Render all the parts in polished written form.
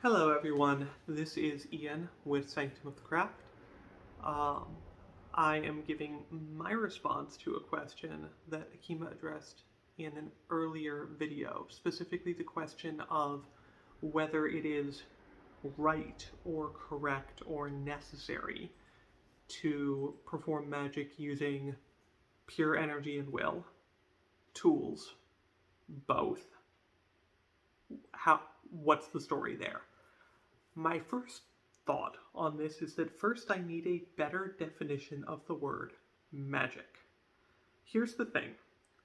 Hello everyone, this is Ian with Sanctum of the Craft. Um, I am giving my response to a question that Akima addressed in an earlier video, specifically the question of whether it is right or correct or necessary to perform magic using pure energy and will, tools, both. What's the story there? My first thought on this is that first I need a better definition of the word magic. Here's the thing.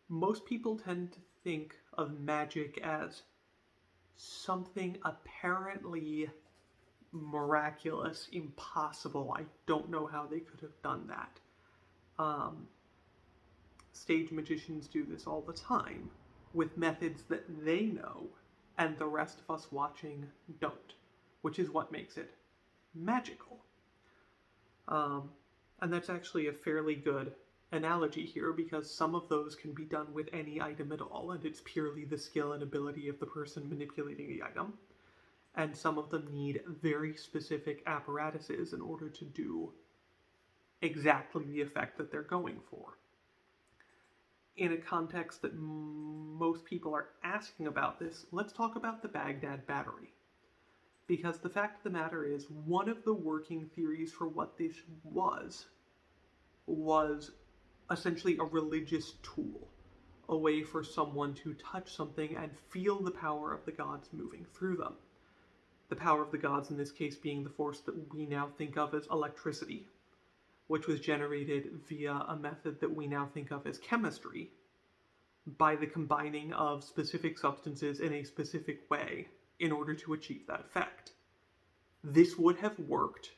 Most people tend to think of magic as something apparently miraculous, impossible. I don't know how they could have done that. Stage magicians do this all the time with methods that they know and the rest of us watching don't, which is what makes it magical. And that's actually a fairly good analogy here, because some of those can be done with any item at all, and it's purely the skill and ability of the person manipulating the item. And some of them need very specific apparatuses in order to do exactly the effect that they're going for. In a context that most people are asking about this, let's talk about the Baghdad Battery. Because the fact of the matter is, one of the working theories for what this was essentially a religious tool, a way for someone to touch something and feel the power of the gods moving through them. The power of the gods in this case being the force that we now think of as electricity, which was generated via a method that we now think of as chemistry, by the combining of specific substances in a specific way in order to achieve that effect. This would have worked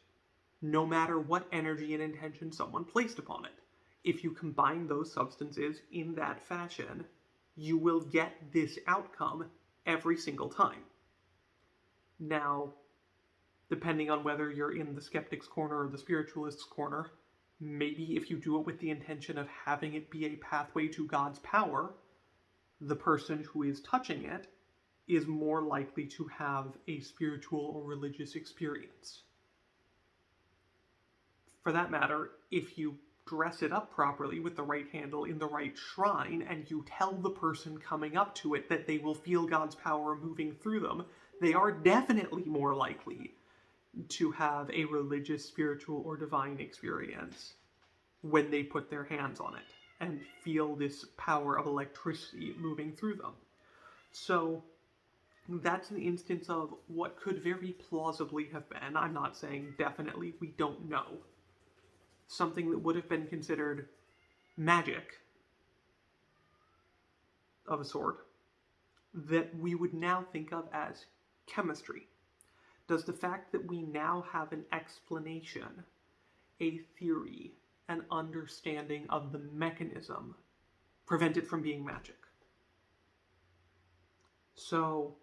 no matter what energy and intention someone placed upon it. If you combine those substances in that fashion, you will get this outcome every single time. Now, depending on whether you're in the skeptic's corner or the spiritualist's corner, maybe if you do it with the intention of having it be a pathway to God's power, the person who is touching it is more likely to have a spiritual or religious experience. For that matter, if you dress it up properly with the right handle in the right shrine, and you tell the person coming up to it that they will feel God's power moving through them, they are definitely more likely to have a religious, spiritual, or divine experience when they put their hands on it and feel this power of electricity moving through them. So that's an instance of what could very plausibly have been, I'm not saying definitely, we don't know, something that would have been considered magic of a sort that we would now think of as chemistry. Does the fact that we now have an explanation, a theory, an understanding of the mechanism prevent it from being magic? So,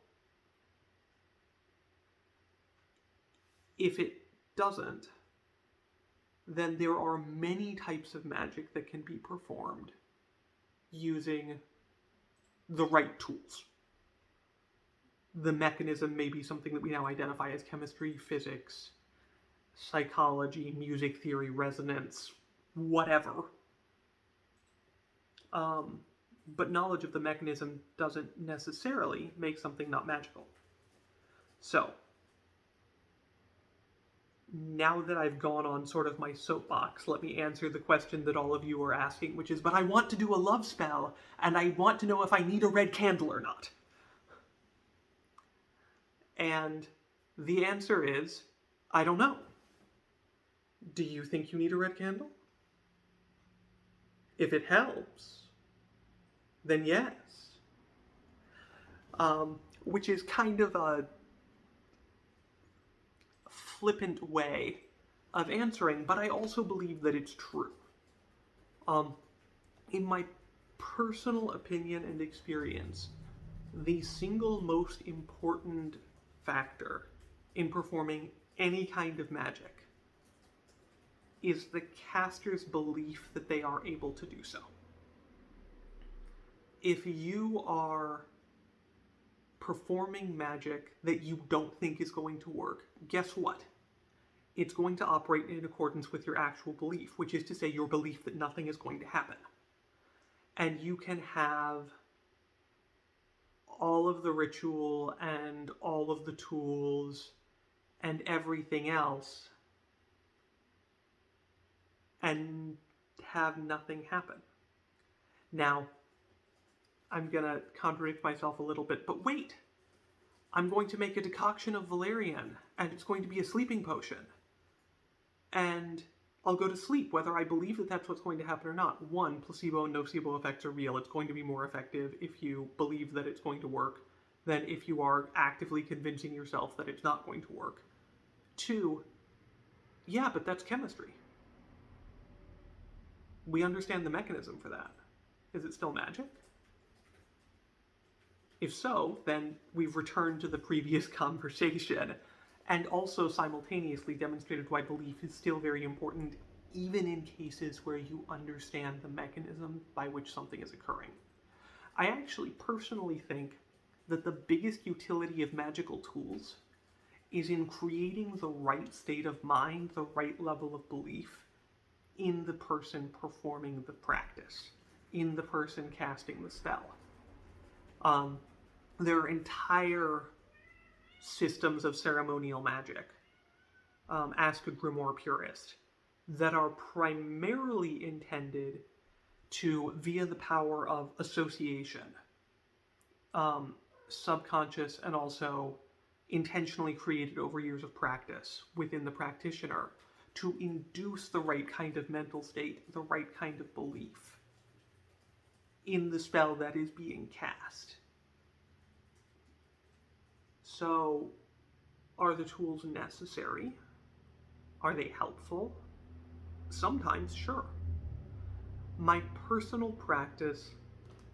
if it doesn't, then there are many types of magic that can be performed using the right tools. The mechanism may be something that we now identify as chemistry, physics, psychology, music theory, resonance, whatever. But knowledge of the mechanism doesn't necessarily make something not magical. So, now that I've gone on sort of my soapbox, let me answer the question that all of you are asking, which is, but I want to do a love spell, and I want to know if I need a red candle or not. And the answer is, I don't know. Do you think you need a red candle? If it helps, then yes. Which is kind of a flippant way of answering, but I also believe that it's true. In my personal opinion and experience, the single most important factor in performing any kind of magic is the caster's belief that they are able to do so. If you are performing magic that you don't think is going to work, guess what? It's going to operate in accordance with your actual belief, which is to say your belief that nothing is going to happen. And you can have all of the ritual and all of the tools and everything else and have nothing happen. Now, I'm going to contradict myself a little bit, but wait! I'm going to make a decoction of valerian, and it's going to be a sleeping potion. And I'll go to sleep, whether I believe that that's what's going to happen or not. One, placebo and nocebo effects are real. It's going to be more effective if you believe that it's going to work than if you are actively convincing yourself that it's not going to work. Two, yeah, but that's chemistry. We understand the mechanism for that. Is it still magic? If so, then we've returned to the previous conversation and also simultaneously demonstrated why belief is still very important, even in cases where you understand the mechanism by which something is occurring. I actually personally think that the biggest utility of magical tools is in creating the right state of mind, the right level of belief in the person performing the practice, in the person casting the spell. There are entire systems of ceremonial magic, ask a grimoire purist, that are primarily intended to, via the power of association, subconscious and also intentionally created over years of practice within the practitioner, to induce the right kind of mental state, the right kind of belief in the spell that is being cast. So, are the tools necessary? Are they helpful? Sometimes, sure. My personal practice,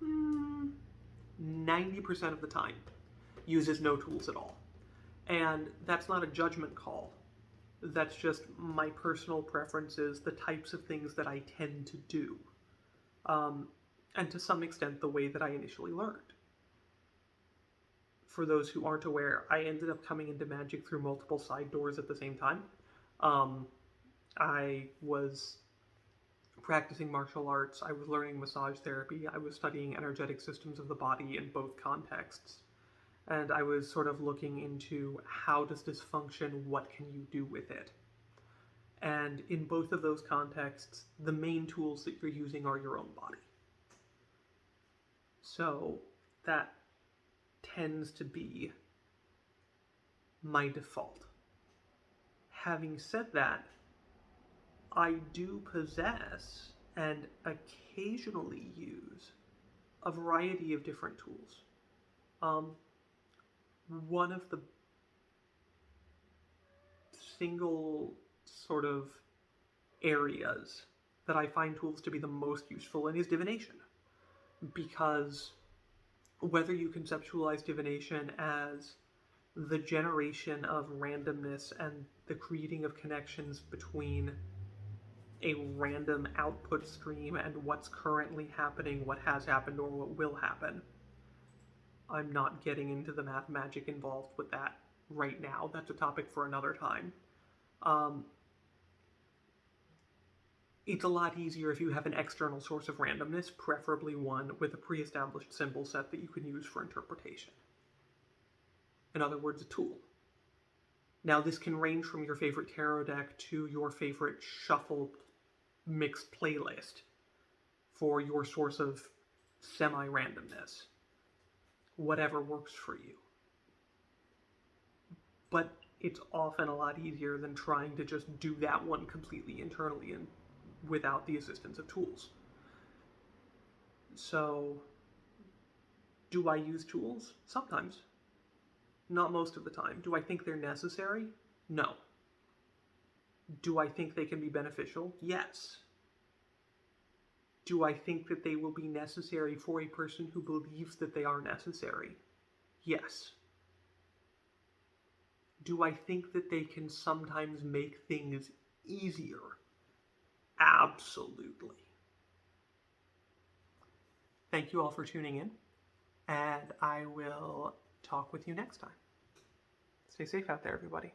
90% of the time, uses no tools at all. And that's not a judgment call. That's just my personal preferences, the types of things that I tend to do. And to some extent, the way that I initially learned. For those who aren't aware, I ended up coming into magic through multiple side doors at the same time. I was practicing martial arts, I was learning massage therapy, I was studying energetic systems of the body in both contexts, and I was sort of looking into how does this function, what can you do with it? And in both of those contexts, the main tools that you're using are your own body. So that tends to be my default. Having said that, I do possess and occasionally use a variety of different tools. One of the single sort of areas that I find tools to be the most useful in is divination. Because whether you conceptualize divination as the generation of randomness and the creating of connections between a random output stream and what's currently happening, what has happened, or what will happen. I'm not getting into the math magic involved with that right now. That's a topic for another time. It's a lot easier if you have an external source of randomness, preferably one with a pre-established symbol set that you can use for interpretation. In other words, a tool. Now, this can range from your favorite tarot deck to your favorite shuffled mixed playlist for your source of semi-randomness. Whatever works for you. But it's often a lot easier than trying to just do that one completely internally and without the assistance of tools. So, do I use tools? Sometimes. Not most of the time. Do I think they're necessary? No. Do I think they can be beneficial? Yes. Do I think that they will be necessary for a person who believes that they are necessary? Yes. Do I think that they can sometimes make things easier? Absolutely. Thank you all for tuning in, and I will talk with you next time. Stay safe out there, everybody.